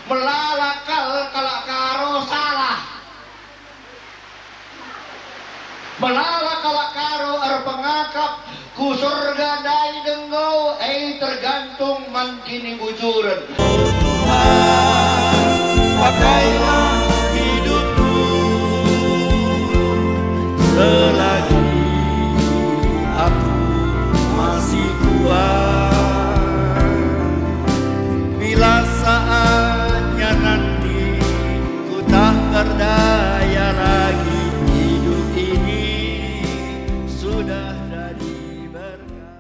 melalakal kalak karo salah, melalakal karo pengakap ku surga dai denggau tergantung mankini bujuran. Tuhan, pakailah hidupku selagi aku masih kuat. Bila saatnya nanti ku tak berdaya lagi, hidup ini sudah jadi berkat.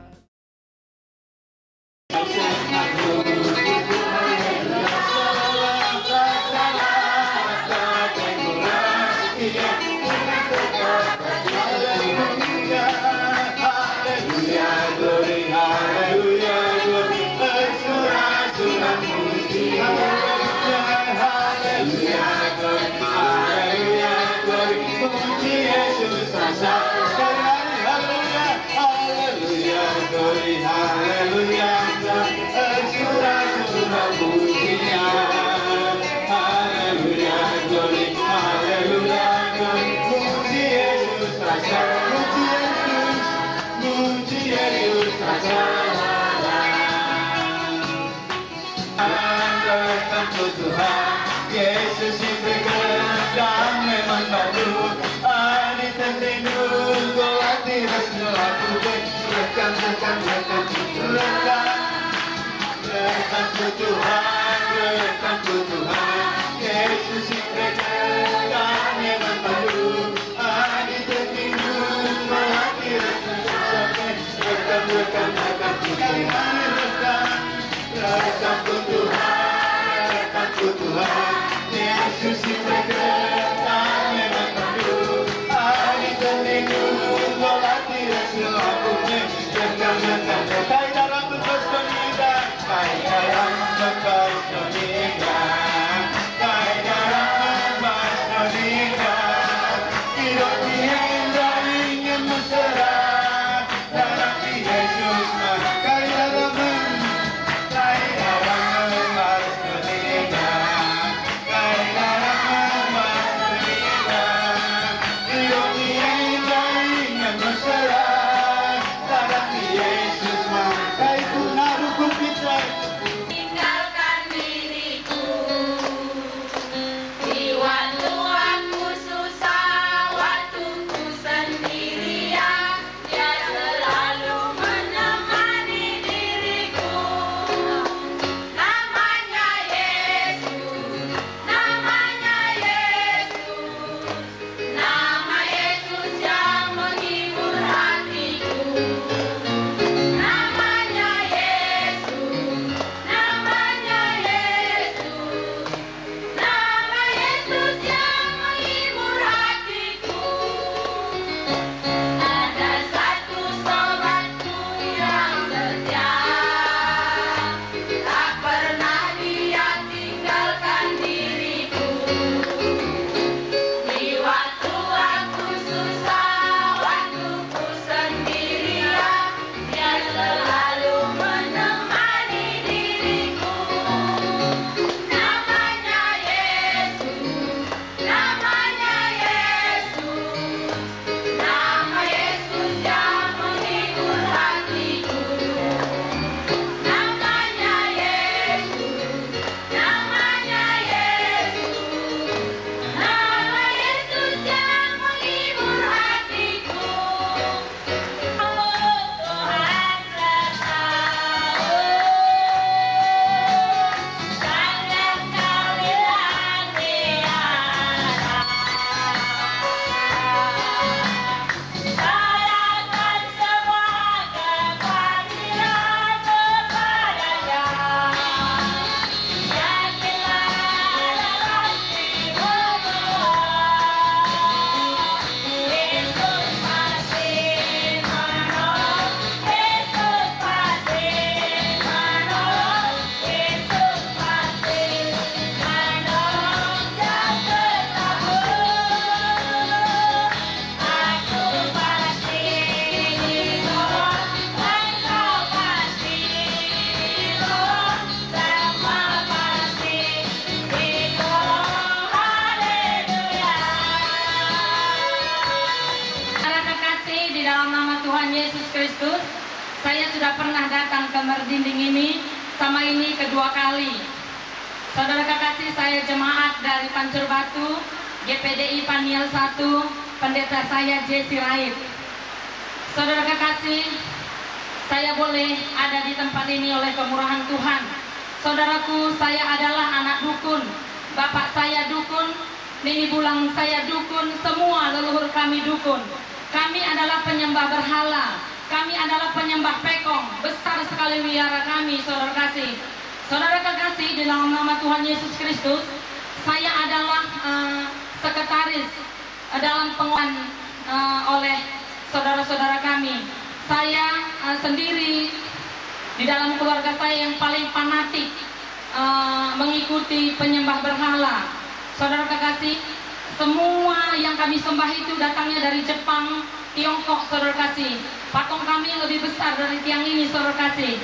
Tuhan Yesus diberikan dan memang baru hari terlindung golah tiras melaku rekan Tuhan Yesus diberikan dan memang baru hari terlindung golah tiras melaku rekan sekali lagi rekan Tuhan Tuhan Yesus diberikan memang baru hari terlindung golah tiras melaku rekan dalam bekas penida Saya sudah pernah datang ke Merdinding ini, sama ini kedua kali. Saudara kekasih, saya jemaat dari Pancur Batu, GPDI Paniel 1, pendeta saya Jesse Rait. Saudara kekasih, saya boleh ada di tempat ini oleh kemurahan Tuhan. Saudaraku, saya adalah anak dukun. Bapak saya dukun, Nini Bulang saya dukun, semua leluhur kami dukun. Kami adalah penyembah berhala, kami adalah penyembah pekong. Besar sekali wihara kami, saudara kasih. Saudara kekasih, di dalam nama Tuhan Yesus Kristus, saya adalah sekretaris dalam penguatan oleh saudara-saudara kami. Saya sendiri di dalam keluarga saya yang paling fanatik mengikuti penyembah berhala. Saudara kekasih, semua yang kami sembah itu datangnya dari Jepang, Tiongkok, saudara kasih. Patung kami lebih besar dari tiang ini, saudara kasih.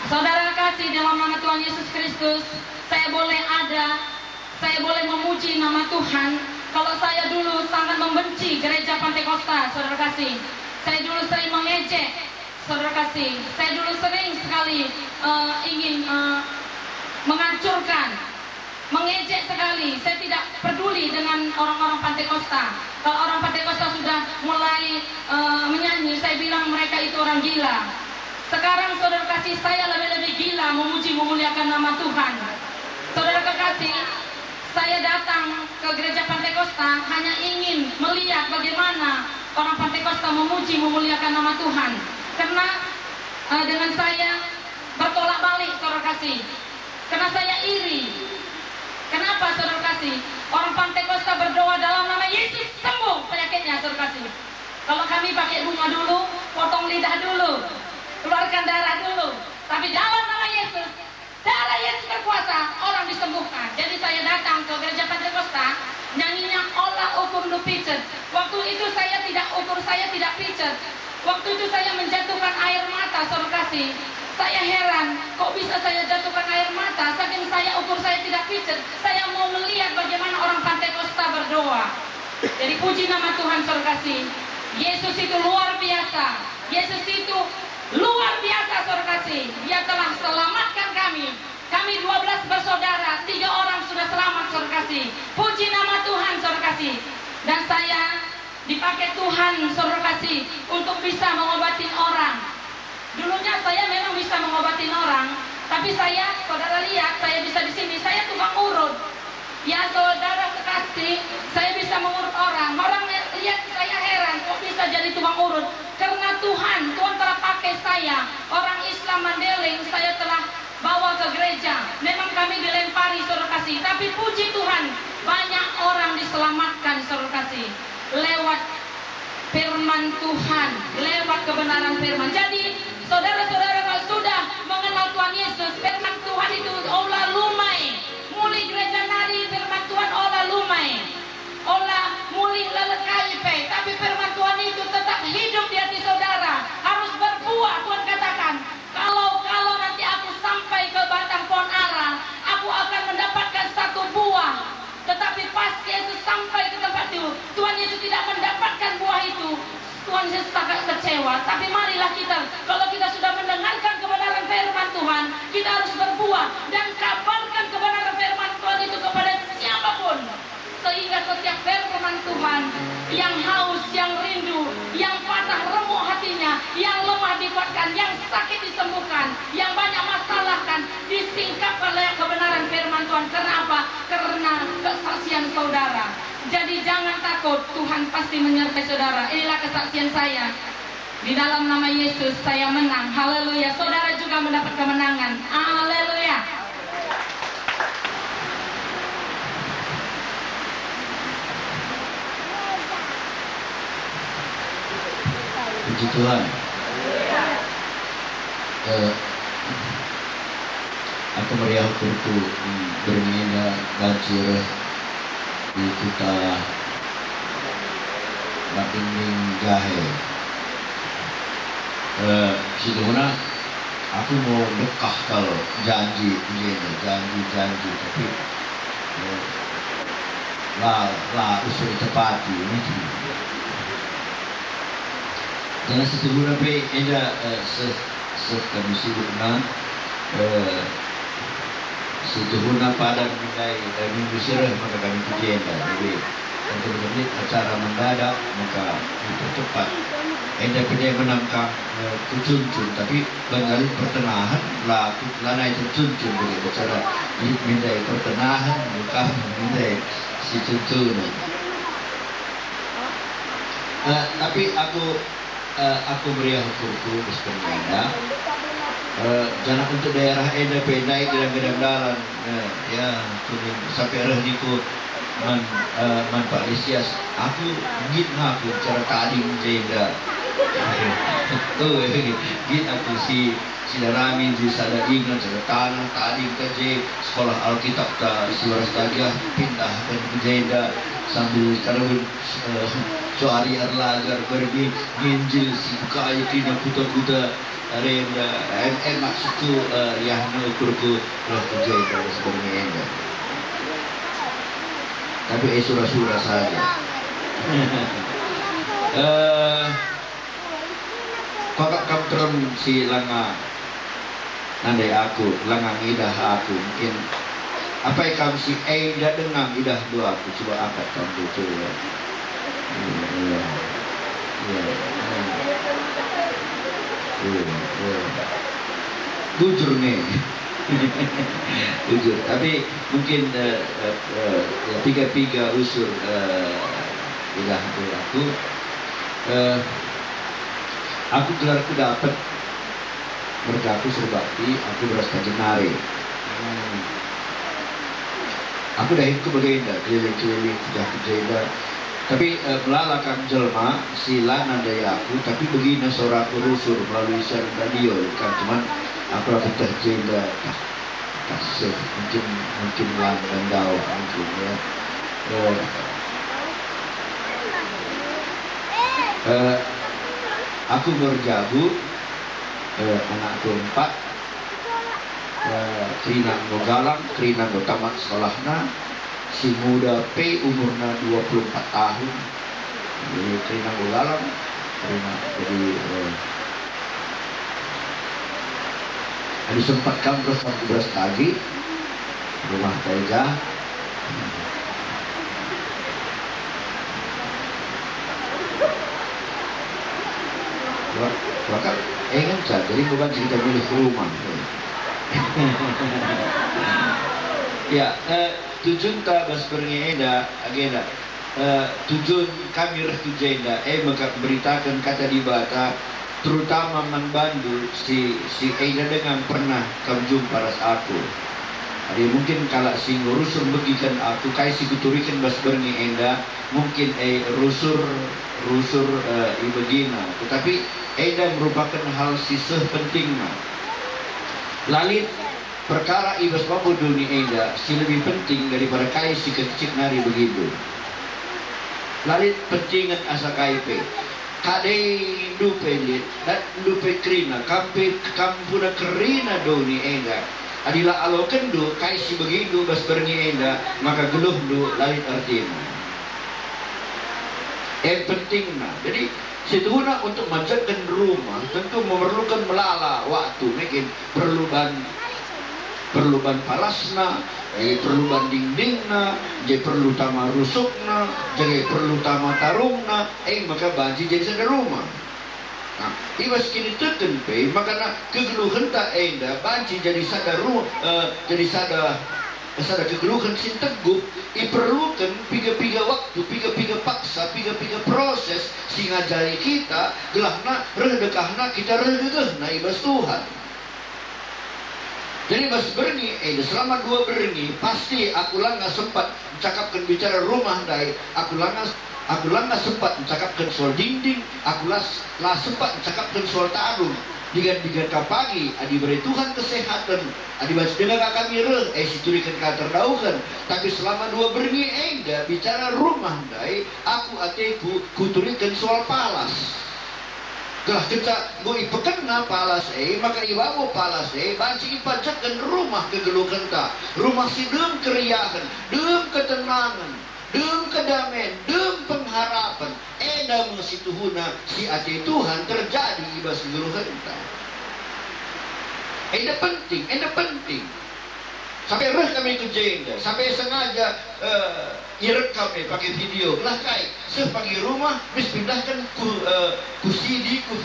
Saudara kasih, dalam nama Tuhan Yesus Kristus, saya boleh memuji nama Tuhan. Kalau saya dulu sangat membenci gereja Pantekosta, saudara kasih. Saya dulu sering mengejek, saudara kasih. Saya dulu sering sekali ingin menghancurkan, mengejek sekali. Saya tidak peduli dengan orang-orang Pantekosta. Kalau orang Pantekosta sudah mulai menyanyi, saya bilang mereka itu orang gila. Sekarang saudara kasih, saya lebih-lebih gila memuji memuliakan nama Tuhan. Saudara kekasih, saya datang ke gereja Pantekosta hanya ingin melihat bagaimana orang Pantekosta memuji memuliakan nama Tuhan. Karena dengan saya bertolak balik, saudara kasih. Karena saya iri. Kenapa, saudara kasih? Orang Pantekosta berdoa dalam nama Yesus, sembuh penyakitnya, saudara kasih. Kalau kami pakai bunga dulu, potong lidah dulu, keluarkan darah dulu. Tapi dalam nama Yesus, darah Yesus berkuasa, orang disembuhkan. Jadi saya datang ke gereja Pantekosta, nyanyinya olah ukur lu picet. Waktu itu saya tidak ukur, saya tidak picet. Waktu itu saya menjatuhkan air mata, saudara kasih. Saya heran, kok bisa saya jatuhkan air mata? Saking saya ukur, saya tidak picet. Saya mau melihat bagaimana orang Pantekosta berdoa. Jadi puji nama Tuhan, saudara kasih. Yesus itu luar biasa. Yesus itu luar biasa, saudara kasih. Dia telah selamatkan kami. Kami 12 bersaudara, 3 orang sudah selamat, saudara kasih. Puji nama Tuhan, saudara kasih. Dan saya dipakai Tuhan, saudara kasih, untuk bisa mengobatin orang. Dulunya saya memang bisa mengobatin orang, tapi saudara lihat, saya bisa di sini, saya tukang urut. Ya saudara kekasih, saya bisa mengurut orang. Orang lihat saya heran, kok bisa jadi tukang urut? Karena Tuhan telah pakai saya. Orang Islam Mandeling saya telah bawa ke gereja. Memang kami dilempari, saudara kasih, tapi puji Tuhan, banyak orang diselamatkan, saudara kasih, lewat firman Tuhan, lewat kebenaran firman. Jadi saudara-saudara, kalau sudah mengenal Tuhan Yesus, firman Tuhan itu olah lumai. Muli gereja nari firman Tuhan olah lumai. Olah muli lelekai pe. Tapi firman Tuhan itu tetap hidup di hati saudara. Harus berbuah. Tuhan katakan, kalau nanti aku sampai ke batang pohon ara, aku akan mendapatkan satu buah. Tetapi pas Yesus sampai ke tempat itu, Tuhan Yesus tidak mendapatkan buah itu. Tuhan Yesus sangat kecewa. Tapi marilah kita, kalau kita sudah mendengarkan kebenaran firman Tuhan, kita harus berbuah dan kabarkan kebenaran firman Tuhan itu kepada siapapun. Sehingga setiap firman Tuhan yang haus, yang rindu, yang patah remuk hatinya, yang lemah dikuatkan, yang sakit disembuhkan, yang banyak masalah kan disingkapkan oleh kebenaran firman Tuhan. Kenapa? Karena kesaksian saudara. Jadi jangan takut, Tuhan pasti menyertai saudara. Inilah kesaksian saya. Di dalam nama Yesus saya menang. Haleluya. Saudara juga mendapat kemenangan. Haleluya. Puji Tuhan. Aku meriah kurku bermina banjir di kita Merdinding Jahe. Situ mana aku mau dekah kalau janji ini, janji, tapi usul tepati ini. Jangan setebur sampai ada sesek kami sibukna situhuna padang nilai minggu sirah maka kami kejenda. Jadi untuk acara mendadak maka dipercepat. Enda pindah menangkap kucuncun, tapi bengali pertenahan lah lanai tercuncun begitu cara minta pertenahan bukan minta si cuncun. Tapi aku beri hukum sebenarnya. Jangan untuk daerah Enda pendai gedang-gedang dalam ya sampai arah niku man Pak Lisias aku git aku cara tadi jenda tuh git aku si Darami di sada ingat cara tanah tadi kerja sekolah Alkitab ta si waras tajah pindah ke jenda sambil sekarang soari arlagar pergi nginjil si kaya kina puta-puta arenda maksudku yahna ukurku lah kejenda sebenarnya. Tapi surah-surah saja. Pakak kaptron si langa nandai aku, langa idah aku mungkin apa yang kamu si idah dengang idah dua aku coba angkat kamu coba. Jujur nih. Jujur, tapi mungkin tiga unsur ilah aku gelar aku dapat berkatu serbakti aku beras kajenari aku dah ikut bagaimana keliling-keliling sudah kejadian tapi melalakan jelma sila nandaya aku tapi begini suara aku rusur melalui siaran radio kan cuman aku akan terjenda kasih mungkin lang dan jauh mungkin ya aku berjabu anakku 4 Krina Galang Krina tamat sekolahna si muda P umurnya 24 tahun jadi Krina Galang Krina jadi disempatkan terus aku beras tadi rumah Teja bahkan ingin saja jadi bukan cerita milik rumah ya tujuan tabas berngeda agenda tujuan kami rehujenda maka beritakan kata di bata terutama membantu si Eda dengan pernah kamu jumpa ras aku. Jadi mungkin kalau si ngurusur begikan aku kai si kuturikan bas berni Eda mungkin rusur ibegina. Tetapi Eda merupakan hal sisah pentingnya. Lalit perkara ibas babu dunia Eda si lebih penting daripada kai si kecil nari begitu. Lalit pentingan asa KIP. Kadai dupe lit dan dupe krina kampuna kerina doni enda adila alo kendo kaisi begitu bas berni enda maka geluh du lalit artina yang penting jadi situna untuk menjaga rumah tentu memerlukan melala waktu mungkin perlu ban palasna perlu banding dingna perlu tama rusukna perlu tama tarungna maka banci jadi sada rumah nah ibas kini teken pe maka kegeluhan tak enda banci jadi sada rumah jadi sada kegeluhan sin teguh diperlukan piga-piga waktu piga-piga paksa piga-piga proses sehingga jari kita gelahna redekahna kita redekahna ibas Tuhan. Jadi mas berni, selama 2 berni pasti aku lang sempat mencakapkan bicara rumah dai, aku lang sempat mencakapkan soal dinding, aku lah sempat mencakapkan soal tarung. Digan kapagi, adi beri Tuhan kesehatan, adi bas dengar kami siturikan terdaukan. Tapi selama 2 berni bicara rumah dai, aku ateku kuturikan soal palas. Kelah kita bui pekena palas maka ibawo palas banci ipajakan rumah kegelukan ta rumah si dem keriahan dem ketenangan dem kedamaian dem pengharapan dalam situhuna si ati Tuhan terjadi ibas gelukan ta Enda penting. Sampai reh kami ke jenda, sampai sengaja direkam pakai video. Lah kai, sepagi rumah, bis pindahkan ku CD, ku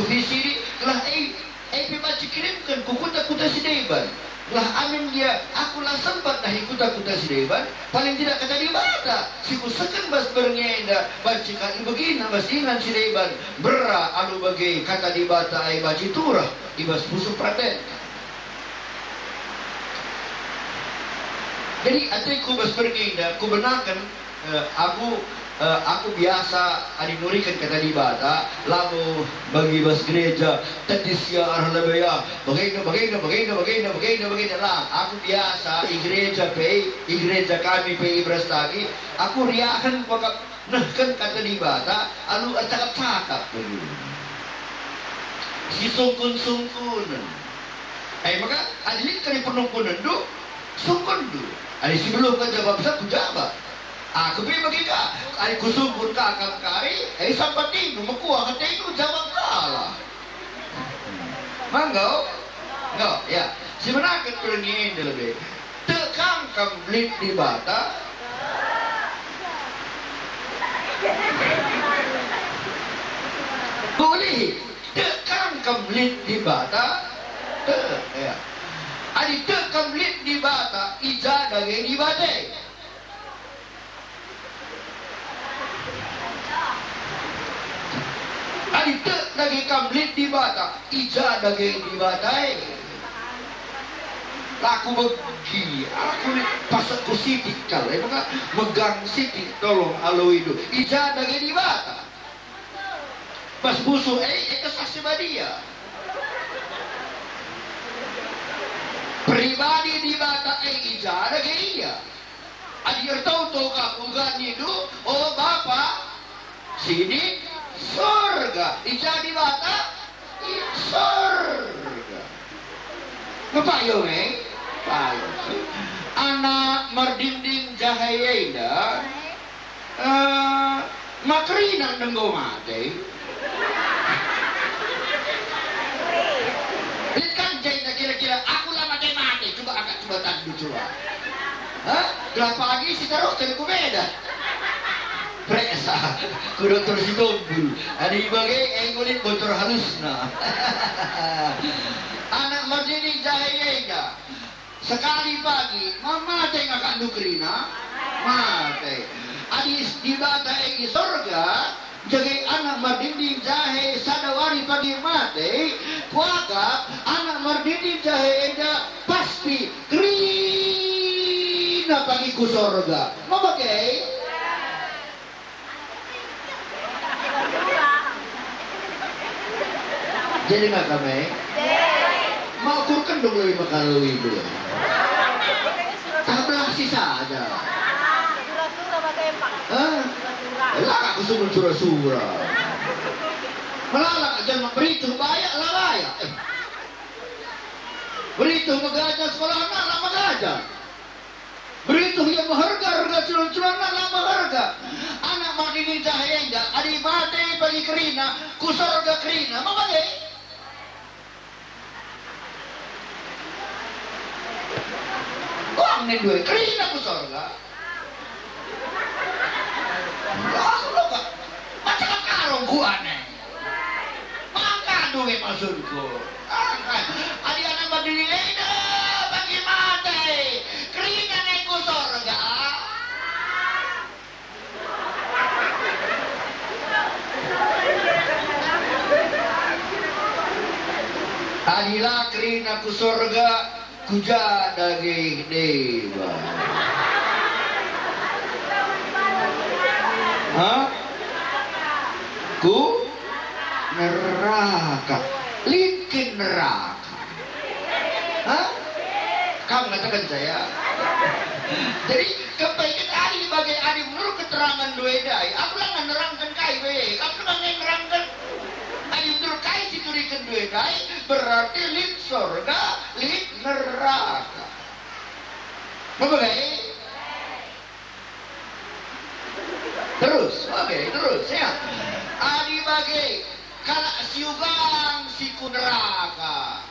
VCD. Lah baca kirimkan ku kuta si Deban. Lah amin dia, aku lah sempat dah kuta si Deban. Paling tidak kata di bata, si kusakan bas berngenda, bacikan begini bas ingan si Deban. Bera alu bagi kata di bata ai baci turah, ibas pusuk praten. Jadi adikku bas bergenda, ku benarkan aku biasa adinurikan kata di bata, lalu bagi bas gereja, tadisya arhalabaya, bagaimana lah. Aku biasa igreja kami pe Ibrastagi, aku riakan pakap nahkan kata di bata, alu cakap begitu. Si sungkun. Maka adilin kali penungkunan du, sungkun du. Ada sebelum kan jawab saya, aku jawab. Aku pilih begitu. Ada kusungkun kakak kari, sampai tinggu, mekuah kata itu jawab kalah. Manggau? No, ya. Sebenarnya pergi lebih. Tekang kamlit di bata. Boleh. Tekang kamlit di bata. Ya. Adi tekam lit di bata, ija dage di bate. Adi tek dage kam lit di bata, ija dage di bate. Laku begi, aku ni pasal ku sitik kal, maka megang sitik tolong alo itu. Ija dage di bata. Pas busu kesaksi badia. Pribadi di bata ija ada gaya. Adir tahu kamu kan itu, oh bapak, sini surga, ija di bata, surga. Ngepayung payung. Anak merdinding jahayenda, makrina nenggo mati. Lihat jahayenda kira-kira aku lah mati. Coba tandu coba. Hah? Gelap pagi si taruh ke beda. Presa, ku dokter si tombul. Ada bagai ngulit bocor halusna. Anak merdini jahayega. Sekali pagi, mama tengah kandu kerina, mate. Adis di bata egi sorga. Jadi anak merdini jahe sadawari pagi mate, kuagap anak merdini jahe eda pasti krina pagi ku sorga. Mau pakai? Jadi nggak kami? Mau kurkan dong lebih makan itu. Tablah sisa aja. Lah aku suruh surah-surah. Malalak aja beritahu banyak lah banyak. Beritahu mengajar sekolah anak lah mengajar. Beritahu yang harga curang-curang lah harga. Anak madini jahayenda, adi mati bagi kerina, kusorga kerina, mau bagi? Uang ni duit kerina kusorga. Macam karung gua nih. Makan duit maksudku. Adi anak berdiri leda bagi mati. Keringan aku sorga. Adilah keringan aku sorga. Kuja daging dewa. Hah? Ku neraka, likin neraka. Hah? Kamu katakan saya. Jadi kebaikan Ali bagi Ali menurut keterangan dua dai. Aku lah menerangkan kai be. Kamu lah menerangkan Ali menurut kai diturikan dua dai berarti lit surga, lit neraka. Bagai? Terus, terus ya. Adi bagi kalau siugang siku neraka.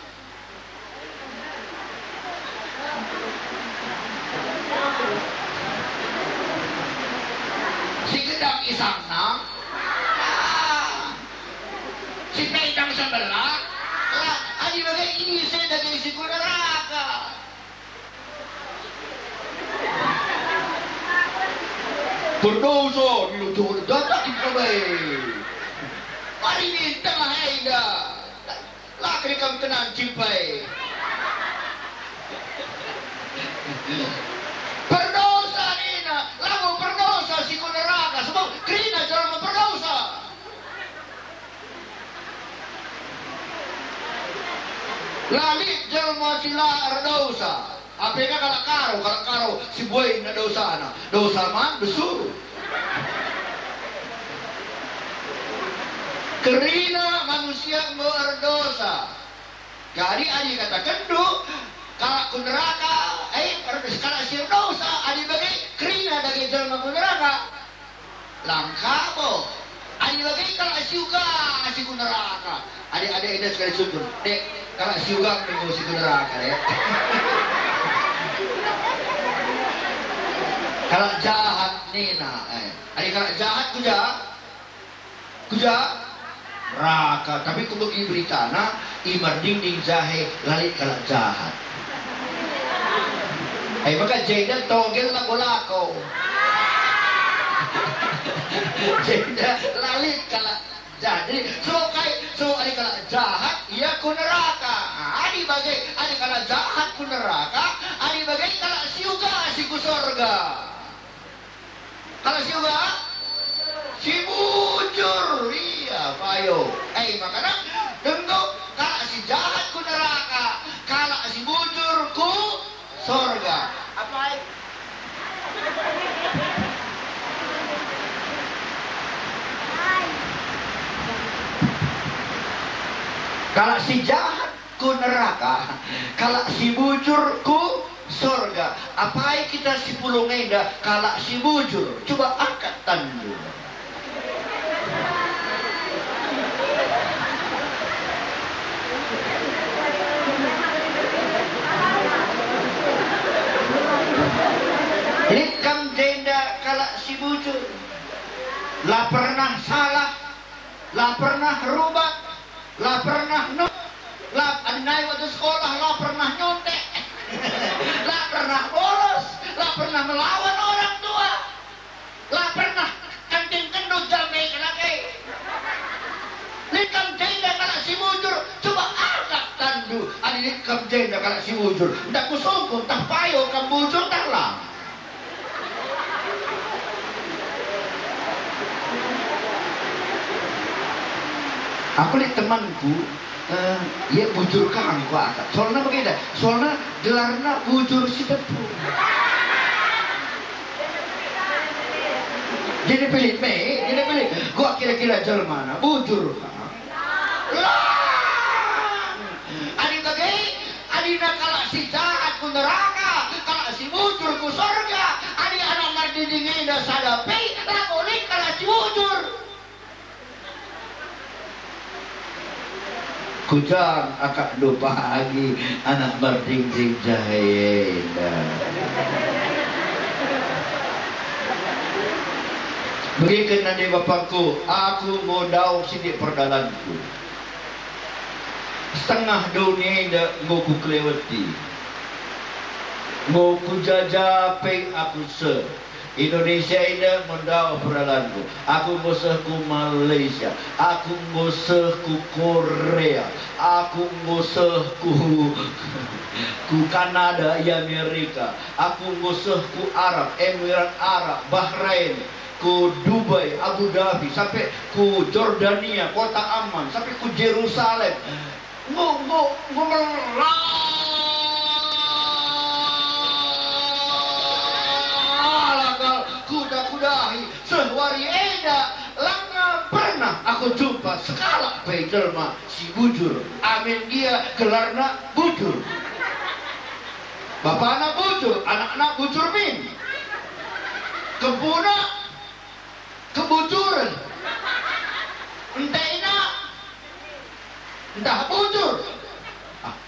daging si neraka. Berdosa dilutuh dadak dikabay. Mari ni tengah aida. Lakri kam tenan cipai. Berdosa nina, lagu berdosa si neraka sebab krina jalan berdosa. Lalit jalma sila dosa. Apakah kalau karo si boy na dosa na. Dosa man besur. Kerina manusia berdosa. Jadi adi kata kendu kalau neraka kalau si dosa adi bagi kerina dari jalma neraka. Langka bo. Adi bagi kalau siuga si neraka. Adik-adik ini sekali syukur. Dek, kalau siuga minggu si neraka dek. Kalau jahat nina, adik kalau jahat kuja raka. Tapi kudu berita na imar dinding jahe lalit kalau jahat. Maka jeda togel lako-lako. Jeda lalit kalau jadi so adik kalau jahat ia ku neraka. Adik bagai adik kalau jahat ku neraka, adik bagai kalau siuga si ku sorga. Kalau siuga si bujur iya payo. Makanya tunggu kalau si jahat ku neraka, kalau si bujur ku sorga. Apa kalau si jahat ku neraka, kalau si bujur ku surga. Apa kita si pulung enda kalau si bujur? Coba angkat tandu. Likam jenda kalau si bujur. Lah pernah salah, lah pernah rubat, lah pernah lah naik waktu sekolah, lah pernah nyontek, lah pernah bolos, lah pernah melawan orang tua, lah pernah kencing kendut jamai kelaki. Likam jenda kalau si bujur, coba angkat tandu. Ada likam jenda kalau si bujur, ndak kusungkung, tak payo kam bujur tak lah. Aku lihat temanku, ya bujur kang ku akak. Soalnya begini, soalnya gelarnya bujur si tepu. Jadi pilih jadi pilih. Gua kira-kira jelmana bujur kang. Lah, adi bagai, adi nak kalau si jahat ku neraka, kalau si bujur ku surga, adi anak mardi dingin dah sadapi, lah boleh kalau si bujur. Kujang akak lupa lagi anak berding-ding jahenda. Berikan nanti bapakku, aku mau daun sidik perdalanku. Setengah dunia ini mau ku kelewati. Mau ku jajapeng aku se. Indonesia ini mendau perdalanku. Aku musuhku Malaysia, aku musuhku Korea, aku musuhku Kanada, Amerika, aku musuhku Arab, Emirat Arab, Bahrain, ku Dubai, Abu Dhabi, sampai ku Jordania, kota aman, sampai ku Jerusalem. Kuda-kudahi sehwari eda lama pernah aku jumpa sekala pejelma si bujur. Amin dia gelarna bujur. Bapak anak bujur, anak-anak bujur min. Kebuna kebujuran. Entah bujur.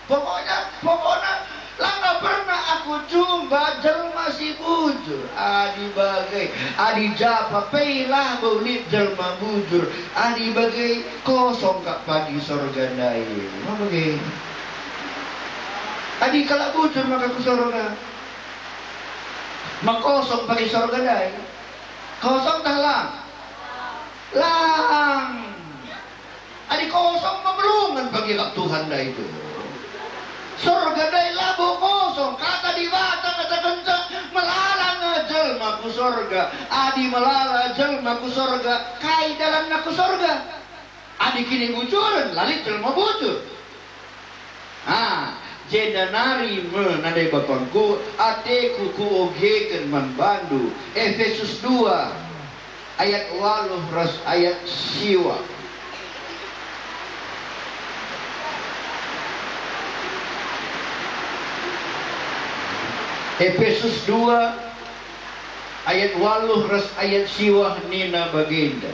Pokoknya lama pernah aku jumpa jelma si bujur. Adi bagai, adi japa peilah bulit jelma bujur. Adi bagai kosong kak pagi sorga dai. Bagai. Adi kalau bujur maka ku sorga. Mengkosong pakai sorga dai. Kosong talang. Lang. Adi kosong memelungan bagi Tuhan dai itu. Sorga dai labu kosong. Kata di batang kata kencang. Melala ngejel maku sorga. Adi melala jel maku sorga. Kai dalam naku sorga. Adi kini bujuran. Lalit jel mau bujur. Jendanari menadai bapangku ateku ku ogekan membandu. Efesus 2 ayat 8 ras ayat siwa. Efesus 2 ayat 8 ras ayat siwa nina baginda.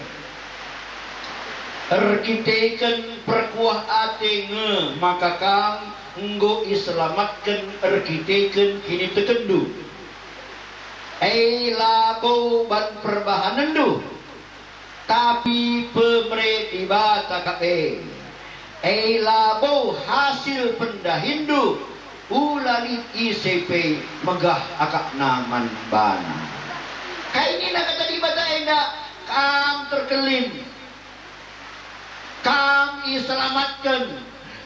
Erkiteken perkuah ate nge maka kam enggo iselamatkan erkiteken kini tekendu. Labo ban perbahanan du. Tapi pemerintah bata kae. Labo hasil pendahindu. Ulali ICP megah akak naman bana. Kayak ini nak kata di bata endak kam terkelin. Kam iselamatkan.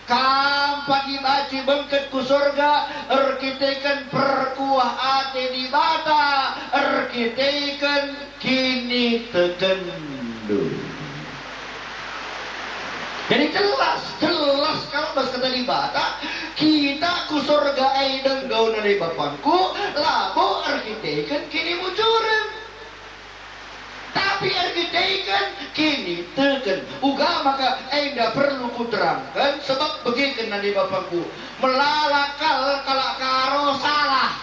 Kam pagi baci bengket ku surga. Erkitekan perkuah ate di bata. Erkitekan kini tekendu. Jadi jelas kalau bahas kata di bata. Kita ku surga denggau nari bapangku. Labo erkitekan kini mujuran. Tapi erkitekan kini teken uga maka enda perlu kuterangkan sebab begitu nanti bapakku melalakal karo salah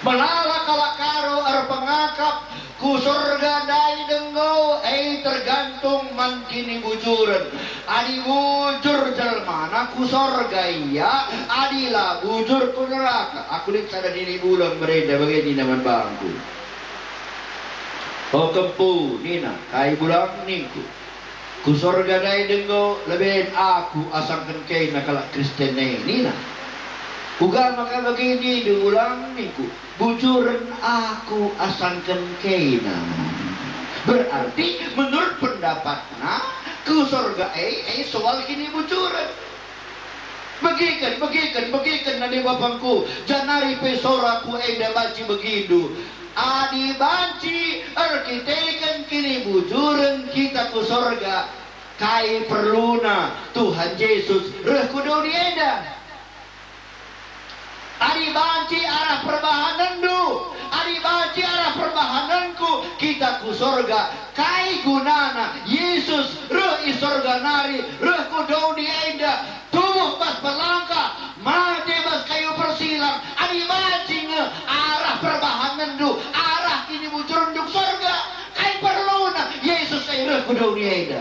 melalakal karo pengakap ku surga dai denggau tergantung man kini bujuran adi bujur jelmana ku surga iya adilah bujur ku neraka aku lihat sada dini bulan mereda bagi naman bangku. Oh kempu nina kai bulang ningku ku sorga dai dengo lebih aku asangkan kay nakala Kristen nina uga maka begini diulang ningku bujuran aku asangkan kay na berarti menurut pendapatna ku sorga soal kini bujuran Bagikan nadi bapangku janari pesoraku eda baci begitu adi banci erkitekan kini bujuran kita ku sorga kai perluna Tuhan Yesus reh kudu dieda adi banci arah perbahanan du adi banci arah perbahananku kita ku sorga kai gunana Yesus reh isorga nari reh kudu dieda tubuh bas berlangkah mati bas kayu persilang adi banci arah perbahanan du arah kini bujurun duk sorga kai perluna Yesus ay reh kudu dieda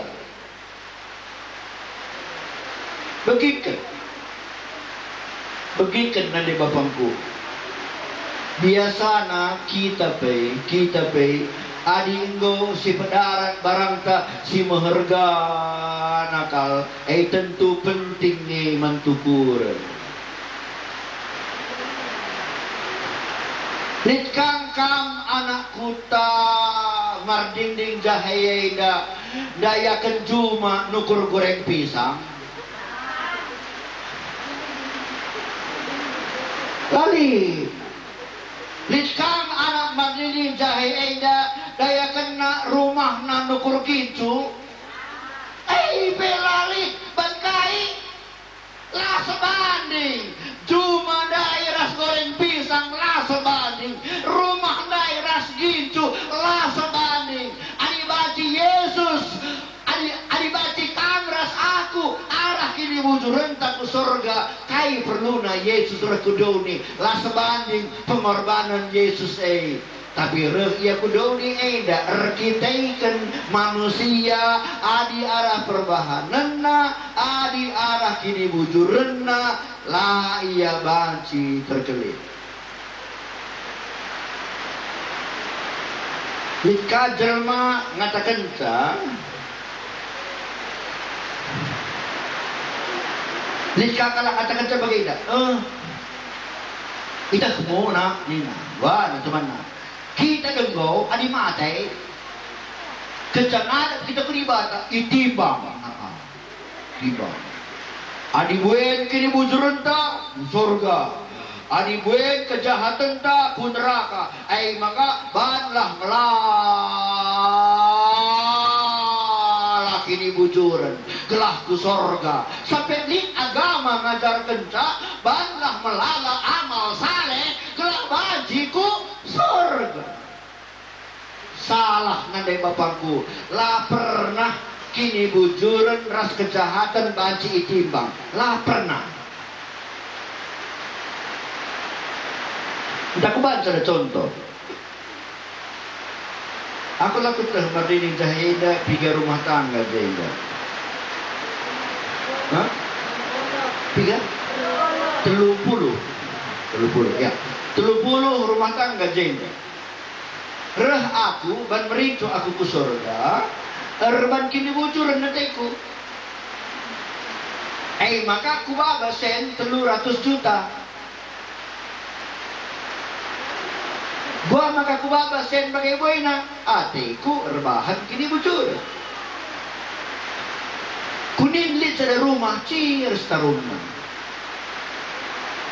begikan nanti bapangku biasana kita pe adi enggo si pedaran barangta si meherga nakal tentu penting nih mantukur litkang kam anak kuta mardinding jahayeda daya kenjuma nukur goreng pisang lali litkang anak mardinding jahayeda daya kena rumah nanukur kincu belali bangkai lah sebanding cuma daerah goreng pisang lah sebanding rumah daerah gincu lah sebanding adi baci Yesus adi baci kangras aku arah kini bujuran taku surga kai perluna Yesus rekudoni lah sebanding pengorbanan Yesus tapi ia kudoni eda erkitekan manusia adi arah perbahananna adi arah kini bujurenna lah ia banci terkelip jika jelma ngatakan Lika kala kata-kata bagai ida. Ita kemo na nina. Wah, na teman na. Kita denggo adi matai. Kejangan kita keribata itibang. Tibang. Adi buen kini bujuran ta surga. Adi buen kejahatan ta pun neraka. Ai maka banlah melah kini bujuran. Gelah ku sorga sampai link agama ngajar kenca banlah melala amal saleh gelah bajiku sorga. Salah nandai bapakku lah pernah kini bujuran ras kejahatan banci itimbang lah pernah. Tidak aku baca ada contoh. Aku lakukan berdiri jahida 3 rumah tangga jahida. Hah? 3? 30 ya. 30 rumah tangga jahida. Reh aku ban mericu aku ku surga. Erban kini bujuran nateku. Maka aku baba sen 300 juta. Gua maka ku baba sen bagai boina. Ateku erbahan kini bujuran. Kuning lit sa rumah, cheers ta rumah.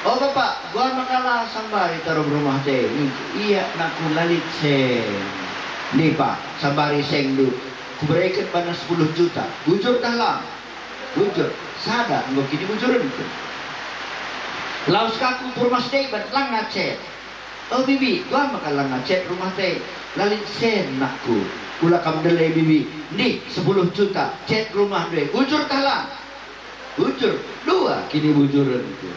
Oh bapak, gua makalah sambari taruh rumah teh. Iya nak lalit sen. Nih pak, sambari seng du. Kuberikan pada 10 juta. Bujur dah lah. Bujur. Sada, nggak kini bujuran itu. Laus kaku rumah teh lang ngacet. Oh bibi, gua makalah ngacet rumah teh. Lalit sen nakku. Pula kamu delay bibi. Nih 10 juta. Cet rumah deh. Bujur kalah. Bujur. 2 kini bujuran itu.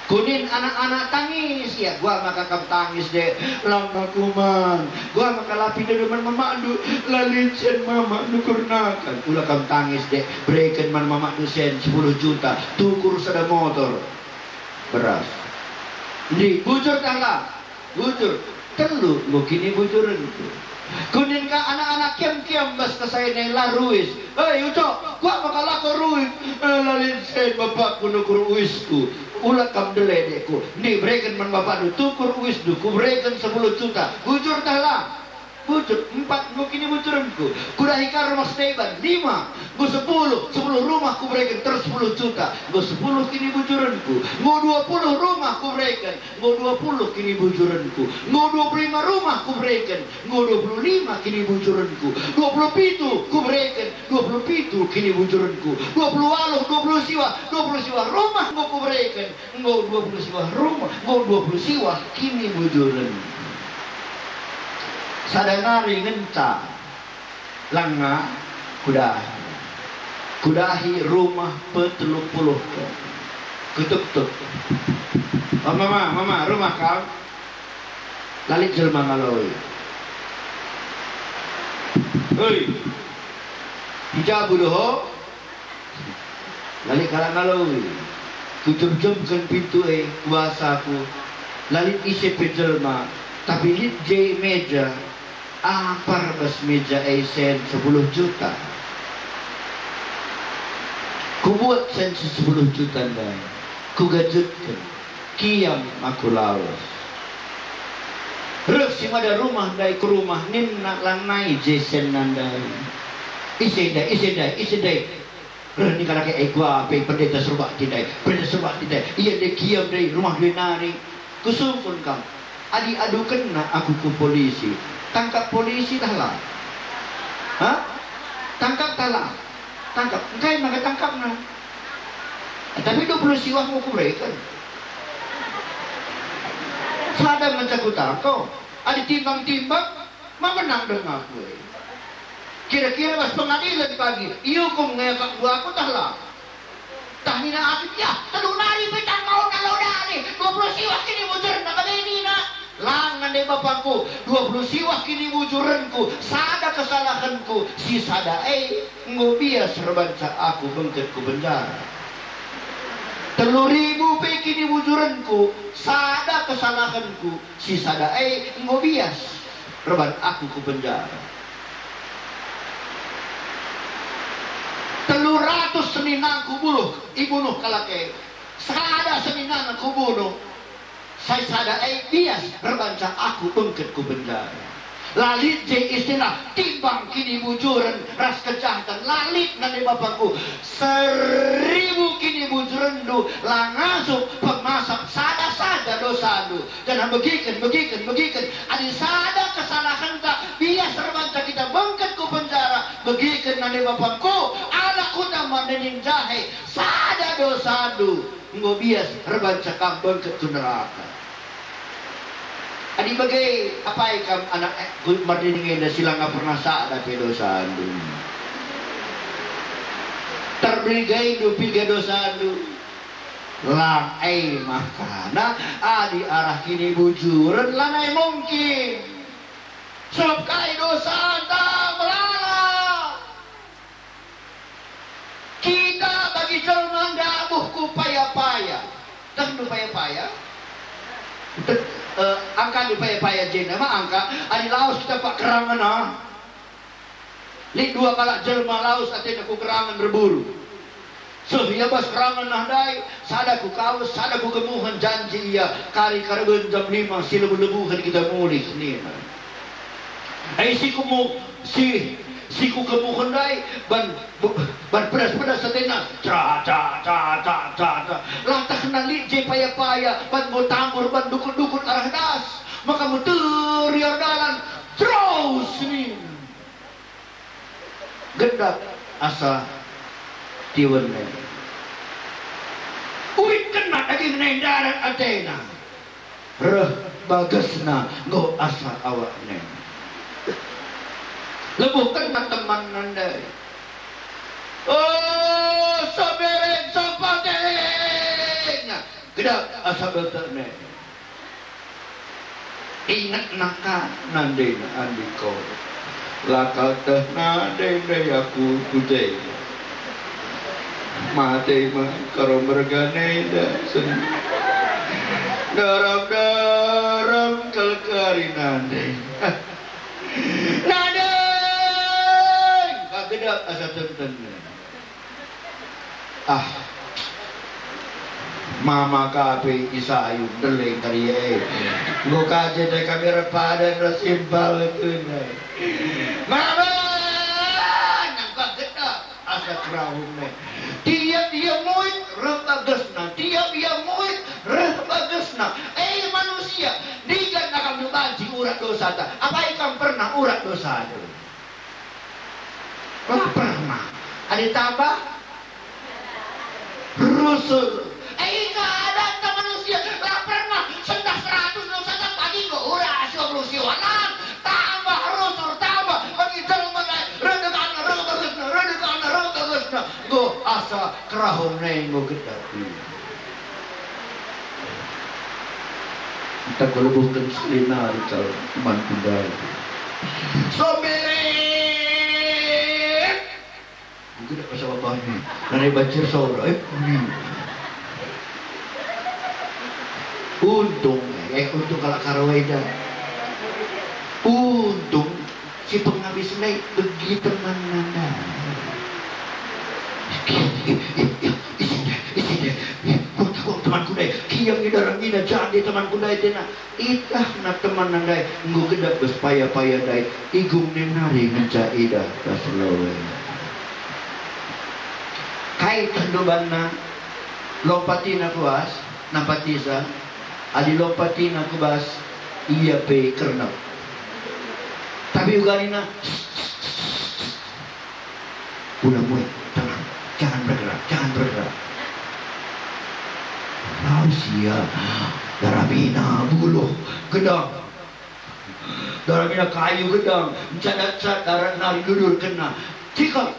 Kunin anak-anak tangis ya. Gua maka kamu tangis deh. Lama kuman. Gua maka lapi dengan mama du. Lalit sen mama nukur nakan. Pula kamu tangis deh. Berikan mama du sen 10 juta. Tukur sada motor. Beras. Nih bujur kalah. Bujur. Telu. Kini bujuran itu. Kunin ka anak-anak kiam-kiam bas kasayang lah ruis. Ucok, gua bakal aku ruis. Lalin sen bapak ku nukur uisku. Ulat kam deledekku. Nih berikan man bapak du tukur uis du. Ku berikan 10 juta. Bujur dah lah. Bujur 4 gua kini bujuranku. Kudah hikar rumah steban 5. Gua 10 rumah ku berikan terus 10 juta. Gua 10 kini bujuranku. Gua 20 rumah ku berikan. Gua 20 kini bujuranku. Gua 25 rumah ku berikan. Gua 25 kini bujuranku. 27 ku berikan. 27 kini bujuranku. 20 siwa rumah gua ku berikan. Gua 20 siwa rumah. Gua 20 siwa kini bujuranku. Sadanari ngenca langa kudahi rumah pe-30 kutuk-tuk. Oh mama rumah kau lalit jelma ngaloi. Hei hijabu doho lalit kalang ngaloi. Kucum-cumkan pintu kuasaku lalit isi pejelma tapi lit jay meja bas meja sen 10 juta. Ku buat sen 10 juta dah. Ku gajutkan. Kiam aku lawas. Rek si ada rumah dai ke rumah nin nak lanai jesen nandai. Isi dai. Ni kalau ke gua pe pendeta serba tidak. Iya de kiam dai rumah dai nari. Kusumpun kam. Adi-adu kena aku ke polisi. Tangkap polisi dah lah. Hah? Tangkap dah lah. Tangkap. Engkai maka tangkap na. Tapi 20 siwah mau kuberikan. Sadar mencakutan kau. Adi timbang-timbang. Menang dengan aku. Kira-kira pas pengadilan pagi. Iyo kau mengayakak gua aku dah lah. Tahina aku ya. Telunari petang mau nalodari. 20 siwah kini bujur nak ini nak. Langan deh bapakku 20 siwah kini bujuranku. Sada kesalahanku. Si sada ngobias rebanca aku bengket ku penjara. 3.000 pe kini bujuranku. Sada kesalahanku. Si sada ngobias reban aku ku penjara. 300 seninang kubunuh ibunuh kalake. Sada seninang kubunuh. Saya sada bias berbanca aku bengket ku penjara. Lalit je istilah timbang kini bujuran ras kejahatan lalit nanti bapakku 1000 kini bujuran du langasuk pemasak sada dosa du jangan begikan adi sada kesalahan tak bias terbanca kita bangkat ku penjara begikan nanti bapakku anak kuda mandening jahe sada dosa du ngo bias terbanca kam bangkat ku neraka. Adi bagai apa ikam anak mardiningin da sila nga pernah sada pedosan du. Terbrigay du piga dosan du. Lang ay makana adi arah kini bujuran lang ay mungkin. Sebab kay dosan ta melala. Kita bagi jelman dabuh ku paya-paya. Dan du paya-paya. Angka di paya-paya jena mah angka adi laos kita pak kerangan ah. Li dua kala jelma laos atina ku kerangan berburu. So ya bas kerangan nah dai sada ku kaus sada ku kemuhan janji iya kari karben jam 5 silebu-lebuhan kita mulih ni. Ai si ku kemuhan dai ban pedas-pedas atina tra latah nali je paya-paya ban mo tambur ban dukun-dukun arah das maka mo terior dalan terus ni gendak asa tiwan na uwi kena daging nendaran atena reh bagasna go asa awak ne lebuhkan na teman nandai. Oh, sabereng sapateng. Gedak asa beterne. Ingat naka nande andiko. Lakal teh nade aku kudai. Mate mah karo mergane da sen. Daram kelkari nande. Nade. Kagedak asa tenten. Mama kape isayu deleng kariye ngo kaje de kamera pada no simpal tuna mama nang kagedak asa kraune dia muit rebagesna dia muit rebagesna manusia digan nakam dibanci urat dosa ta apa ikam pernah urat dosa tu pernah ada tambah rusul keadaan ke manusia lah pernah sendah 100 dosa tak pagi kok ura asyok lusiwanan tambah rusul tambah bagi jelman redekan go asa kerahon nengo gedaki kita kelebuhkan selina di calon teman kundai somberet mungkin tak pasal babahnya nanti bacir saura untung kalau karaweda untung si penghabis naik begitu teman nanda isinde kau teman kudai kiam ni darang ina jadi teman kudai tena itah na teman nanda ngu gedak berpaya dai igum nenari ngeja ida kaslowe kai tandobanna lompatina kuas napatisa adi lompatina kubas iya pe kernap tapi uganina udah muat tenang jangan bergerak Rausia darabina buluh gedang darabina kayu gedang cadat darah nari dudur kena cikap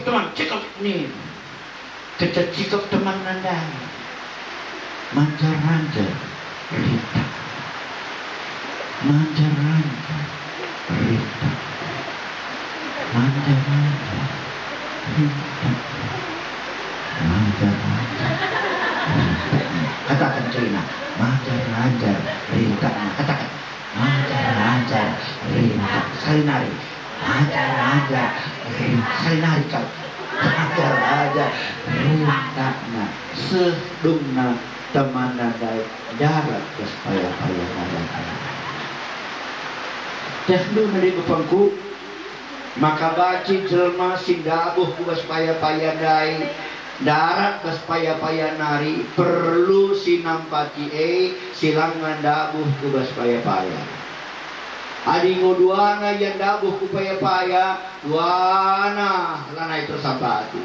teman cikap nih kita cikap teman nanda manja rita manja rita katakan Celina manja rita katakan manja rita sekali nari manja rita sekali nari kau aja rutana sedungna temanan dari darat ke payah-payah nada. Tehdu nadi kepangku maka baci jelma sing dabuh kubas payah-payah dai darat bas payah-payah nari perlu sinampati silangan dabuh kubas payah-payah. Adi ngoduana yang dabuh ku payah-payah duana lanai tersampati.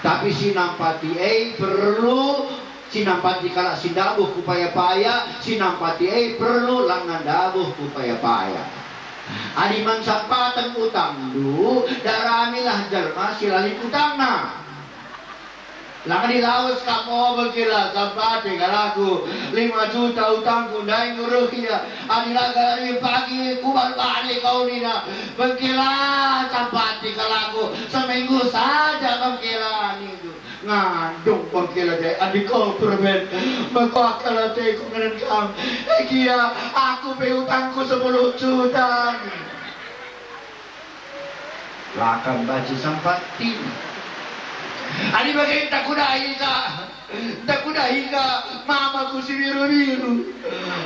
Tapi sinampati perlu sinampati kala sindabuh ku payah-payah sinampati perlu langan dabuh ku payah-payah. Adi mansampatan utang du daramilah jalma silalin utangna. Langan di laos kamu berkira sampati kalaku 5 juta utangku dai nguruh ya. Adi lagi pagi kubal balik kau nina berkira sampati kalaku seminggu saja berkira itu ngandung berkira deh adik kau perben maka kalau teku ngerenkam kia aku pe utangku 10 juta lakam baci sampati. Ani bagai tak kuda hingga mamaku si biru-biru.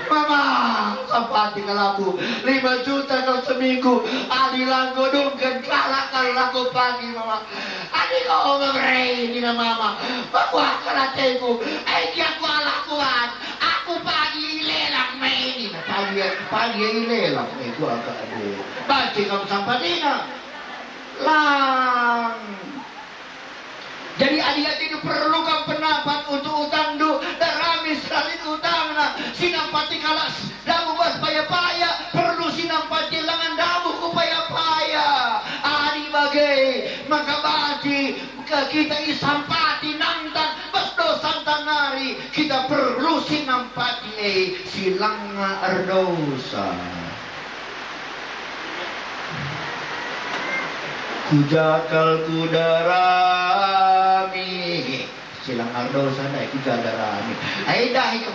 Mama, sampati kalaku 5 juta kalau seminggu. Adi langgo dongken kalah kalau laku pagi mama. Adi kau ngebrei dina mama. Aku akan ateku. Aku alakuan. Aku pagi lelang main. Pagi lelang. Aku agak ada. Baca kamu sampatina. Lang. Jadi adik-adik itu perlu kan pendapat untuk utang du dan rame sekali utang nah sinampati kalas damu bas payah-payah perlu sinampati langan damu ku payah-payah adik bagai maka baci kita isampati nangtan bas dosan tanari kita perlu sinampati silanga ardosa. Kujakal kudarami silang ardosa dai kujadarami ai dahi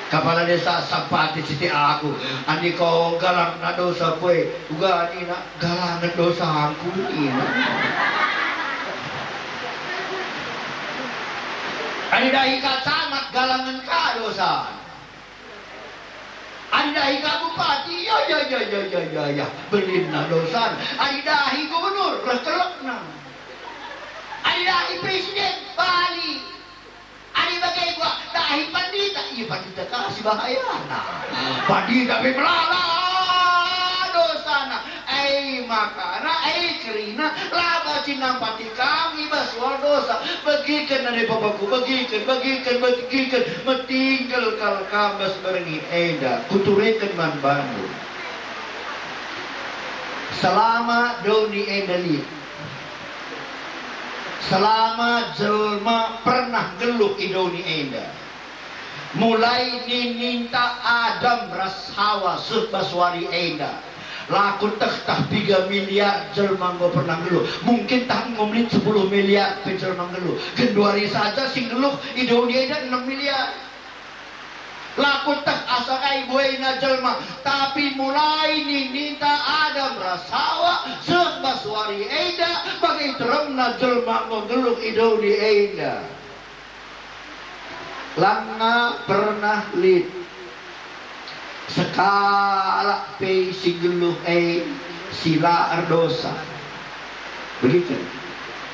kepala desa sampati siti aku andi kau galang na dosa poe uga ani na galangan dosa aku ina ani dahi ka sangat galangan ka dosa. Anidahi ka bupati, ya, belin na dosan. Anidahi gubernur, rekelek na. Anidahi presiden, Bali. Ani bagai gua, dahi pandita, iya pandita kasih bahaya na. Pandita bemelala dosana. Makana, kerina, laba sinampati kami baswal dosa. Bagikan na papaku, bagikan, metinggal kal kambas berengi eda, kuturekan man bangun. Selama doni edali. Selama jelma pernah geluh idoni eda. Mulai nininta Adam ras Hawa sebaswari eda. Laku tah 3 miliar jelma nggak pernah geluh. Mungkin tahan ngomlin 10 miliar jelma geluh. Genduari saja sing geluh idoni eda 6 miliar. Laku tah asakai buena jelma. Tapi mulai ninita Adam rasawa sebaswari eda bagi teremna jelma ngeluh idoni eda. Langa pernah lid sekala pe sigeluh sila ardosa begitu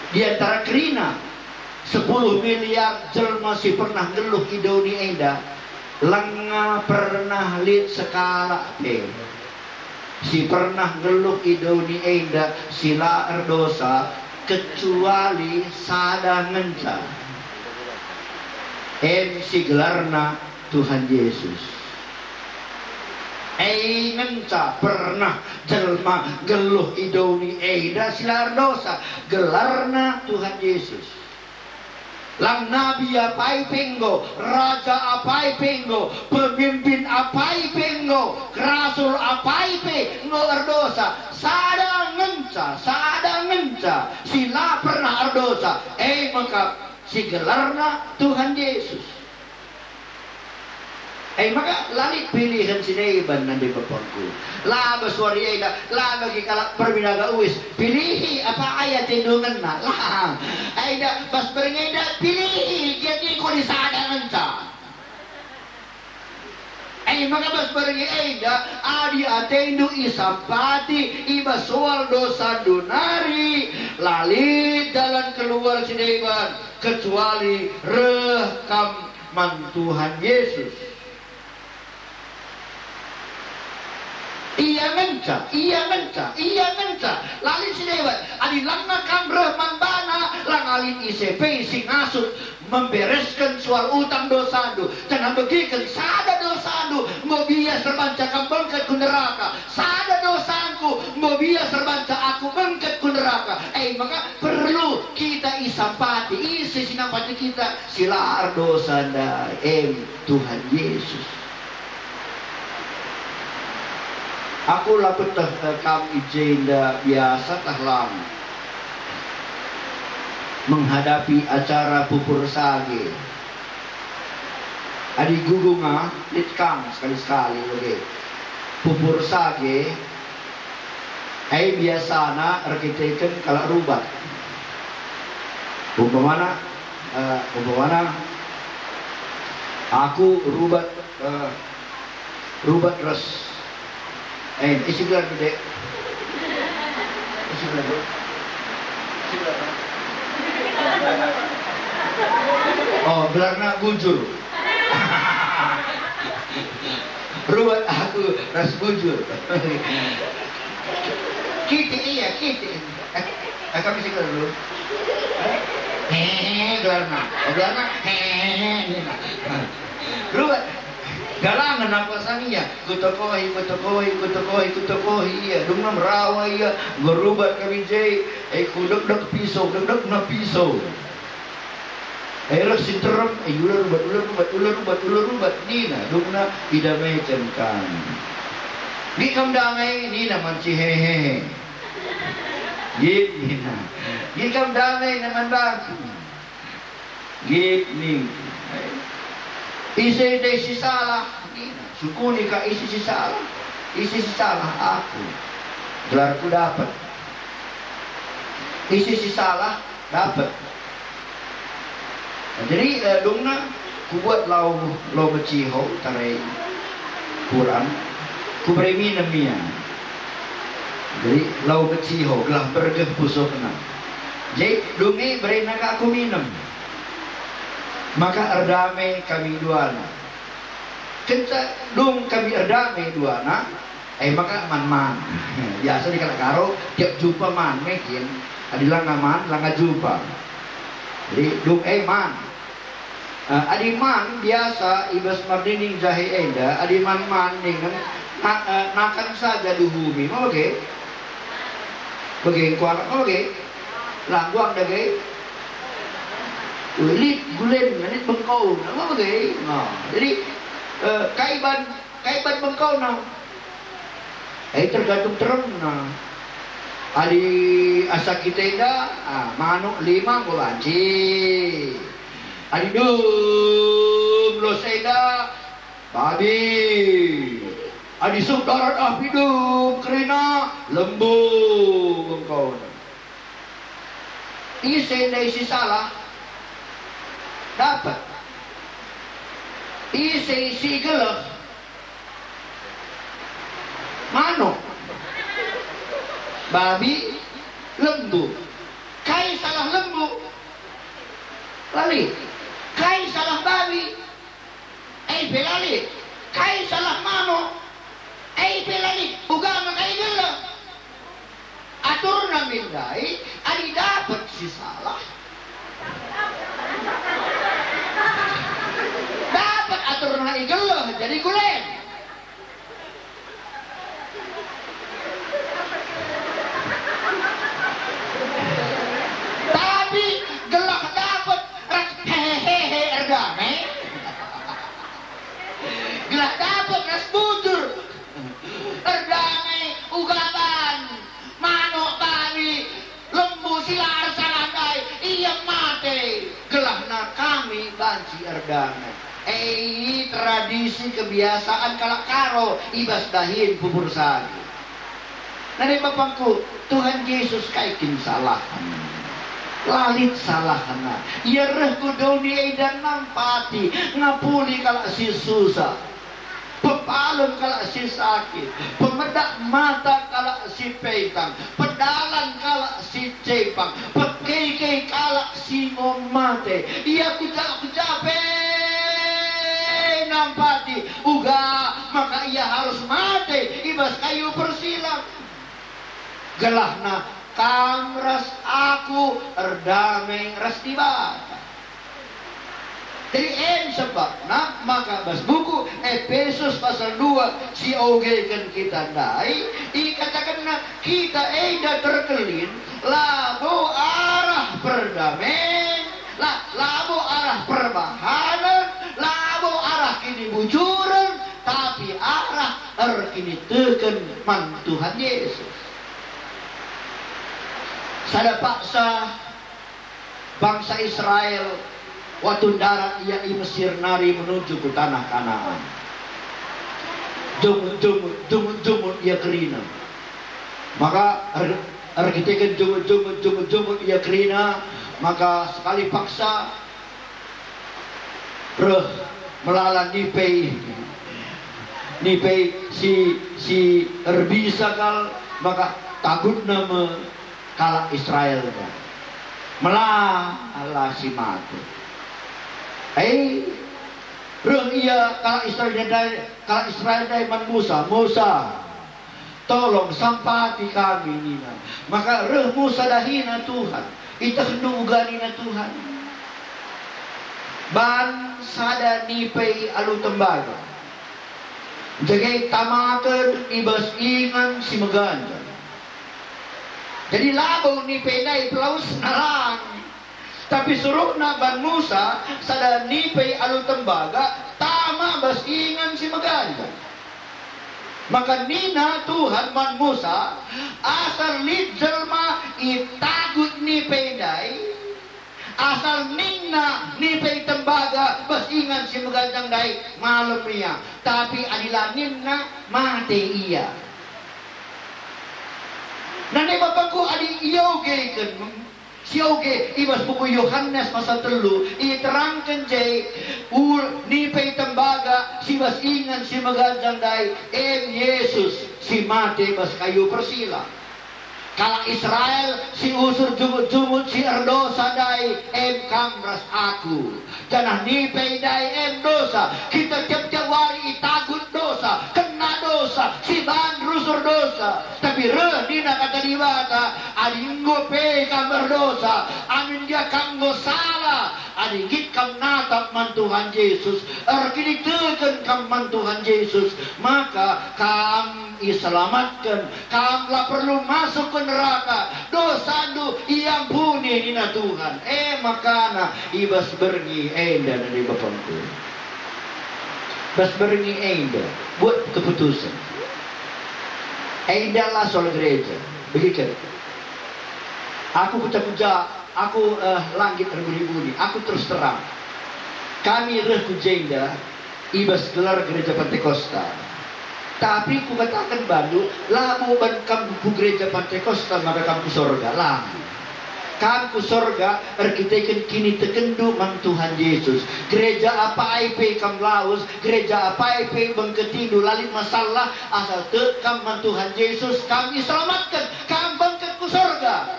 di antara kerina 10 miliar jelma si pernah geluh idoni eda langa pernah lid sekala pe si pernah geluh idoni eda sila ardosa kecuali sada ngenca si gelarna Tuhan Yesus. Ngenca pernah jelma geluh idoni eda silar dosa gelarna Tuhan Yesus. Lang nabi apai penggo, raja apai penggo, pemimpin apai penggo, rasul apai penggo ardosa. Sada ngenca sila pernah ardosa. Maka si gelarna Tuhan Yesus. Maka lali pilihan sinaiban nanti bapangku. Lah bersuara ida, lah bagi kalak perbinaga uis. Pilihi apa ayat tindungan na. Lah, ida bas berngeda pilihi jadi kau disada enca. Maka bas berngeda adi atendu isampati iba soal dosa dunari lali jalan keluar sinaiban kecuali rekam Tuhan Yesus. Iya menca. Lalin si dewan, adi langa kam rahman bana, langalin ICP sing ngasut membereskan soal utang dosandu. Jangan begitu, sada dosandu, mau bias terbanca kam bengket ku neraka. Sada dosanku, mau bias terbanca aku bengket ku neraka. Maka perlu kita isampati, isi sinapati kita silar dosa dari Tuhan Yesus. Aku lapet kam ijenda biasa tahlam menghadapi acara pupur sage. Adi gugunga litkang sekali-sekali oke. Pupur sage biasana arkiteken kalau rubat. Umpamana aku rubat res. Isi gelar gede. Isi gelar gede. Oh, gelarnya bujur. Ruwet aku ras bujur. Kiti iya, kiti. Kami sih gelar dulu. Gelarnya. Oh, gelarnya. Ruwet. Galangan apa saminya? Kutokohi ya. Dumna merawa ya. Gerubat kami jay. Kudek pisau, dek na pisau. Rak sinterem. Ular rubat. Nina, dumna idamaikan kan. Di kam damai, nina manci hehehe. Git nina. Di kam damai naman baku. Git ning. Isi salah, sukuni ka isi salah aku, gelarku dapat. Isi salah dapat. Jadi dungna ku buat lau beciho tarai Quran, ku beri minum dia. Jadi lau beciho gelah bergeh pusokna. Jadi dungi beri naga aku minum. Maka erdame kami duana. Kenca dung kami erdame duana. Maka man. Biasa di karo tiap jumpa man mekin. Adilah ngaman, langa jumpa. Jadi dung man. Adi man biasa ibas mardining jahe enda. Adi man dengan nakan saja duhumi. Mau oke? Bagi kuara, oke? Langguang dage. Ulit gulen nganit bengkau nama bagai. Jadi kaiban bengkau na. Tergantung terem na. Adi asa kita ida manuk 5 golanci. Adi dum lo seda babi. Adi sup darat hidup kerina lembu bengkau. Isi salah dapat. Isi gelap manuk babi lembu. Kai salah lembu lali, kai salah babi belali, kai salah manuk belali, ugama kai gelap atur namindai adi dapat si salah. Dapat aturan igelah jadi gulen. Tapi gelah dapat hehehe erdame. Gelah dapat ras bujur. Erdame ugaban. Manuk babi lembu silar salandai iya mate. Gelahna kami banci erdame. Tradisi tradisi kebiasaan kalak karo ibas dahin bubur sagi. Nani bapangku, Tuhan Yesus kaikin salahan. Lalit salahana. Ia reh kudoni edan nampati ngapuli kalak si susah. Pepalem kalak si sakit, pemedak mata kalak si peitang, pedalan kalak si cepang, pekei kalak si ngomate. Ia kucape nampati uga, maka ia harus mati ibas kayu persilang. Gelahna kamras aku erdamai ras tiba. Jadi sebabna maka bas buku Efesus pasal 2 si ogekan kita dai dikatakan kita eda terkelin labo arah perdamaian labo arah perbahanan labo arah kini bujuran tapi arah kini teken man Tuhan Yesus. Sada paksa bangsa Israel waktu darat ia di Mesir nari menuju ke tanah Kanaan. Jumut ia kerina. Maka arkitekan jumut ia kerina. Maka sekali paksa melawan nipei si erbisa kal maka takut nama kalak Israel kan. Melah si mati. Ia kalau Israel dari Musa tolong sampati kami nina. Maka Musa dahina Tuhan ita kenduganina Tuhan ban sada nipei alu tembaga jagai tamakan ibas ingan si meganja. Jadi labau nipei dai pelaus narang. Tapi suruh Ban Musa sada nipei alu tembaga tama bas ingan si meganja. Maka nina Tuhan man Musa asal lid jelma itagut nipei dai asal nina nipei tembaga bas ingan si meganjang dai malam ria tapi adilah nina mati ia. Nane bapakku adi iyogekan Sioge ibas buku Yohanes pasal 3 iterangkan jay nipei tembaga si bas ingan si meganjang dai Yesus si mati bas kayu persila. Kalau Israel si usur jumut si erdosa dai kamras aku. Jangan nipei dai dosa. Kita tiap-tiap hari itagut dosa, kena dosa, si ban rusur dosa. Tapi dina kata dibata, adinggo pe kamar dosa, amin dia kanggo salah, adingit kam natap man Tuhan Yesus, erkini teken kam man Tuhan Yesus, maka kam iselamatkan, kamlah perlu masuk ke neraka, dosa du iampuni nina Tuhan. Makana ibas bergi enda dari bapangku. Bas bergi enda buat keputusan. Enda lah soal gereja. Begitu. Aku puja-puja, aku langit berbunyi-bunyi. Aku terus terang. Kami rehku jenda ibas gelar gereja Pantekosta. Tapi ku katakan bandu, lamu ban kamu gereja Pantekosta maka kamu sorga lamu. Kamu sorga arkiteken kini tekendu man Tuhan Yesus. Gereja apa IP kam laus, gereja apa IP bengketidu lalit masalah asal tekam man Tuhan Yesus kami selamatkan, kam bangkat ku sorga.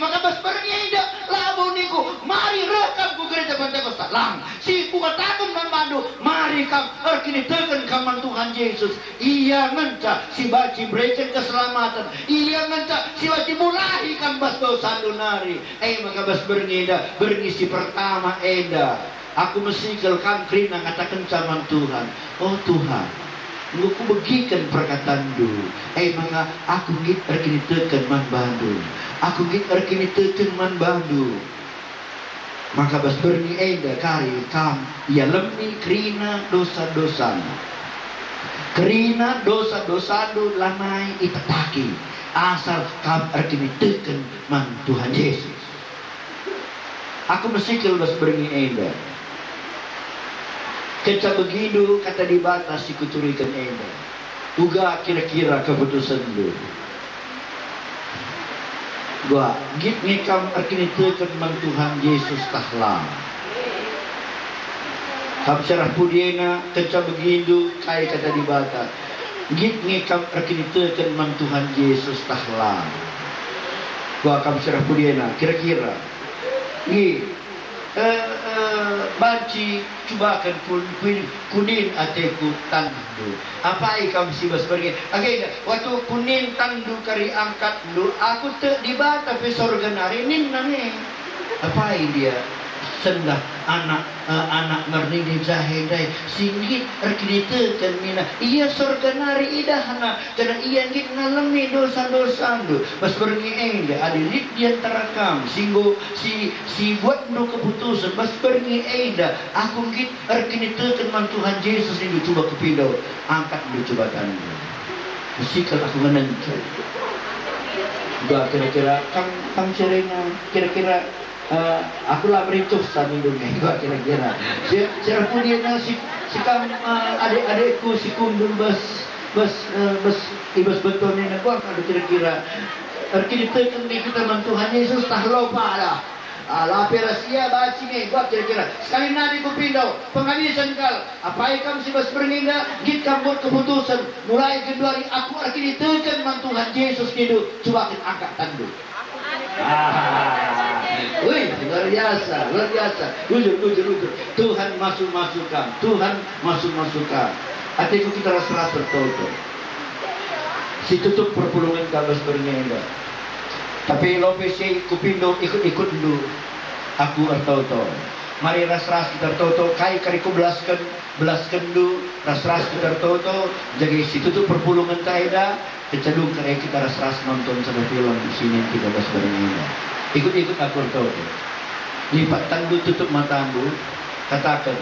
Maka bas berniaga labu niku mari rekam ku gereja Pantekosta lang si ku katakan man mandu mari kam erkini teken kaman Tuhan Yesus ia menca si baci berikan keselamatan ia menca si baci mulahi kam bas bau sandunari maka bas berniaga bernisi pertama eda aku mesikal kam krina katakan caman Tuhan oh Tuhan aku begikan perkataan dulu maka aku git erkini teken man bandu aku git erkini teken man bandu maka bas berni eda kari kam ia lemni krina dosa-dosana krina dosa-dosadu lanai ipetaki asal kam erkini teken man Tuhan Yesus aku mesikil bas berni eda Keca begitu kata di batas si kuturikan eda. Uga kira-kira keputusan lu. Gua git ngekam arkinitekan man Tuhan Yesus tahla. Kap syarah pudiena keca begitu kai kata di batas. Git ngekam arkinitekan man Tuhan Yesus tahla. Gua kap syarah pudiena kira-kira. Baci cubakan kunin ateku tandu. Apa ikam si bas pergi? Agak waktu kunin tandu kari angkat lu, aku te di bata pe sorga nari nin nane. Apa dia? Sendah anak merdini jahedai singgit erkinite kan mina iya sorga nari idahna karena iya ngit ngalami dosa-dosa ndo bas pergi ende adilit dia terakam singgo si buat ndo keputusan bas pergi ende aku ngit erkinite kan man Tuhan Yesus ini coba kepindo angkat ndo coba tanda musikal aku menentu gua kira-kira kang serena kira-kira aku lah bericuk sama dunia gua kira-kira cara punya si kam adik-adikku si kundul bas ibas betulnya gua ada kira-kira kita man Tuhan Yesus tak lupa lah lapi rahasia baci nih gua kira-kira sekali nanti ku pindah penghabisan kal apa ikam si bas bernina git buat keputusan mulai kedua hari aku akhirnya tekan man Tuhan Yesus hidup coba kita angkat tandu. Wih, luar biasa. Ujur. Tuhan masuk-masukkan. Hatiku kita rasa tertutup. Si tutup perpulungan kabas bernenda. Tapi lopesi kupindo ikut dulu. Aku artoto. Mari ras kita toto. Kai kariku belaskan dulu. Ras kita toto. Jadi si tutup perpulungan kaida. Kecedung karena kita ras nonton satu film di sini kita bas bernenda. Ikut aku toto. Lipat tandu tutup matamu. Katakan.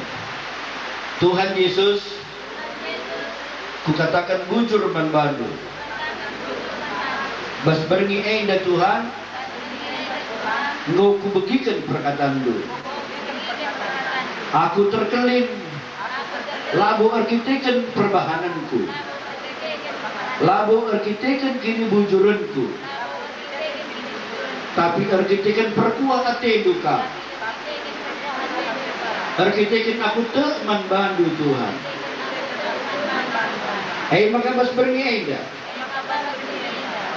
Tuhan Yesus. Kukatakan bujur man bandu. Bas berngi enda Tuhan. Engkau kubegikan perkataan lu. Aku terkelin. Labu arkiteken perbahananku. Labu arkiteken kini bujuranku. Tapi arkiteken perkuat ateduka. Arkiteken aku teman bandu Tuhan. Maka bas berngi enda.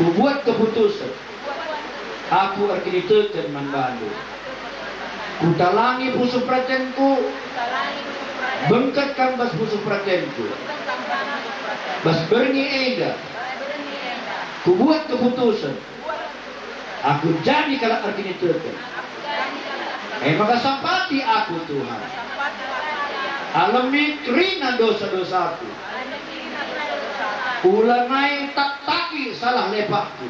Ku buat keputusan. Aku arkiteken man bandu. Ku talangi pusu pratenku. Bengkat kambas pusu pratenku. Bas berngi enda. Ku buat keputusan. Aku jadi kalau arkiteken. Maka sampati aku Tuhan. Alami kerina dosa-dosaku. Ulanai tak taki salah lepakku.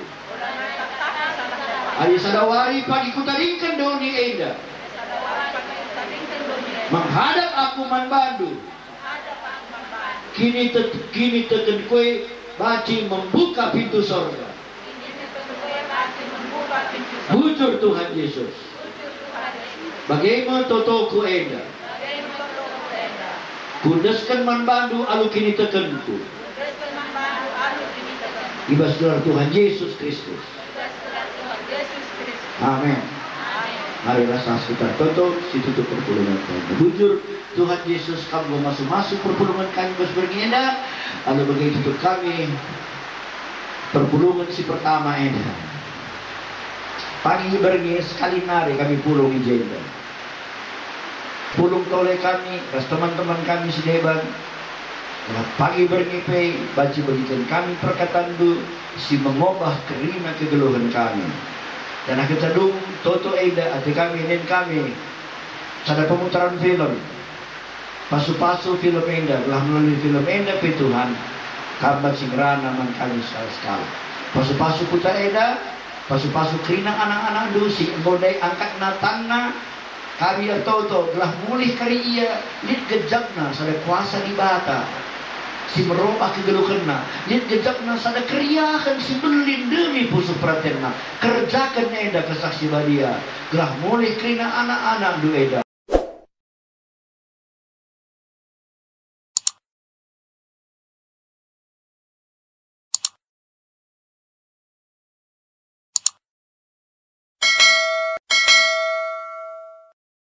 Hari sadawari pagi kutaringkan doni enda. Menghadap aku man bandu. Kini teken kue baci membuka pintu sorga. Bujur Tuhan Yesus. Bagaimana totoku enda. Kudeskan man bandu alu kini tekenku. Ibas gelar Tuhan Yesus Kristus. Amin. Mari rasa kita tutup, si tutup perpulungan kami. Bujur Tuhan Yesus kamu masuk perpulungan kami bas bernginda. Lalu bagi tutup kami perpulungan si pertama enda. Pagi berngi sekali nari kami pulung ijenda. Pulung tole kami, ras teman-teman kami sedeban. Pagi bernipe, baci bagikan kami perkataan du, si mengubah kerina kegeluhan kami. Dan akhir cadung, toto eda, hati kami, nen kami. Sada pemutaran film. Pasu-pasu film enda, belah melalui film enda pe Tuhan. Kabat singrana man kami sekali. Pasu-pasu putar eda, pasu-pasu kerina anak-anak du, si bodai angkat natana. Kami toto, belah mulih kari iya, lit gejakna, sada kuasa di bata. Si merubah kegeluhanna, lihat gejakna sada keriakan si belin demi pusu pratenna, kerjakan eda kesaksi badia, gelah mulai kerina anak-anak du eda,